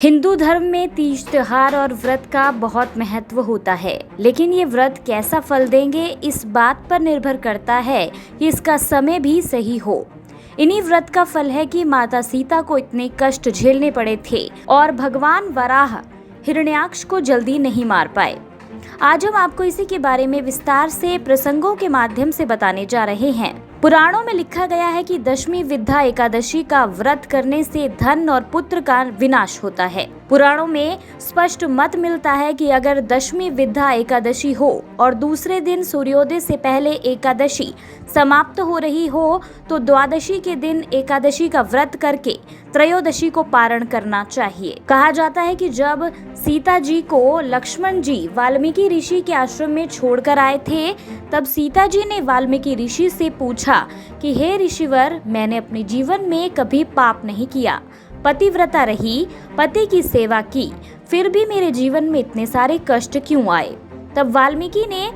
हिंदू धर्म में तीज त्योहार और व्रत का बहुत महत्व होता है, लेकिन ये व्रत कैसा फल देंगे इस बात पर निर्भर करता है कि इसका समय भी सही हो। इन्हीं व्रत का फल है कि माता सीता को इतने कष्ट झेलने पड़े थे और भगवान वराह हिरण्याक्ष को जल्दी नहीं मार पाए। आज हम आपको इसी के बारे में विस्तार से प्रसंगों के माध्यम से बताने जा रहे हैं। पुराणों में लिखा गया है कि दशमी विद्या एकादशी का व्रत करने से धन और पुत्र का विनाश होता है। पुराणों में स्पष्ट मत मिलता है कि अगर दशमी विद्या एकादशी हो और दूसरे दिन सूर्योदय से पहले एकादशी समाप्त हो रही हो तो द्वादशी के दिन एकादशी का व्रत करके त्रयोदशी को पारण करना चाहिए। कहा जाता है कि जब सीता जी को लक्ष्मण जी वाल्मीकि ऋषि के आश्रम में छोड़कर आए थे, तब सीता जी ने वाल्मीकि ऋषि से पूछा कि हे ऋषिवर, मैंने अपने जीवन में कभी पाप नहीं किया, पतिव्रता रही, पति की सेवा की, फिर भी मेरे जीवन में इतने सारे कष्ट क्यों आए? तब वाल्मीकि ने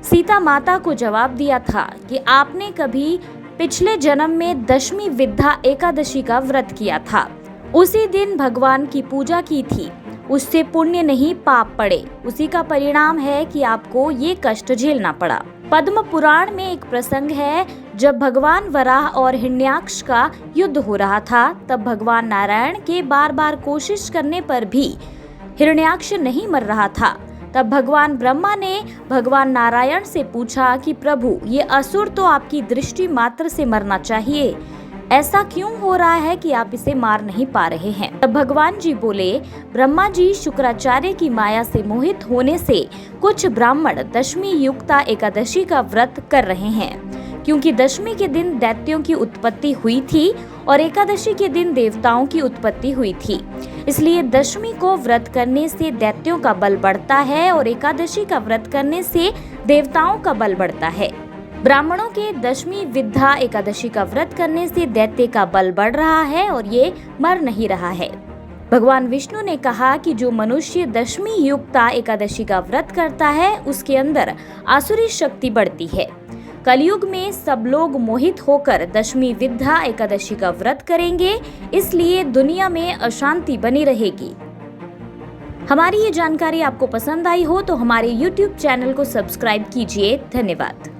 सीता माता को जवाब दिया था कि आपने कभी पिछले जन्म में दशमी विद्या एकादशी का व्रत किया था, उसी दिन भगवान की पूजा की थी, उससे पुण्य नहीं पाप पड़े, उसी का परिणाम है कि आपको ये कष्ट झेलना पड़ा। पद्म पुराण में एक प्रसंग है, जब भगवान वराह और हिरण्याक्ष का युद्ध हो रहा था, तब भगवान नारायण के बार बार कोशिश करने पर भी हिरण्याक्ष नहीं मर रहा था। तब भगवान ब्रह्मा ने भगवान नारायण से पूछा कि प्रभु, ये असुर तो आपकी दृष्टि मात्र से मरना चाहिए, ऐसा क्यों हो रहा है कि आप इसे मार नहीं पा रहे हैं? तब भगवान जी बोले, ब्रह्मा जी, शुक्राचार्य की माया से मोहित होने से कुछ ब्राह्मण दशमी युक्ता एकादशी का व्रत कर रहे हैं, क्योंकि दशमी के दिन दैत्यों की उत्पत्ति हुई थी और एकादशी के दिन देवताओं की उत्पत्ति हुई थी। इसलिए दशमी को व्रत करने से दैत्यों का बल बढ़ता है और एकादशी का व्रत करने से देवताओं का बल बढ़ता है। ब्राह्मणों के दशमी विद्या एकादशी का व्रत करने से दैत्य का बल बढ़ रहा है और ये मर नहीं रहा है। भगवान विष्णु ने कहा कि जो मनुष्य दशमी युक्ता एकादशी का व्रत करता है, उसके अंदर आसुरी शक्ति बढ़ती है। कलयुग में सब लोग मोहित होकर दशमी विद्या एकादशी का व्रत करेंगे, इसलिए दुनिया में अशांति बनी रहेगी। हमारी ये जानकारी आपको पसंद आई हो तो हमारे YouTube चैनल को सब्सक्राइब कीजिए। धन्यवाद।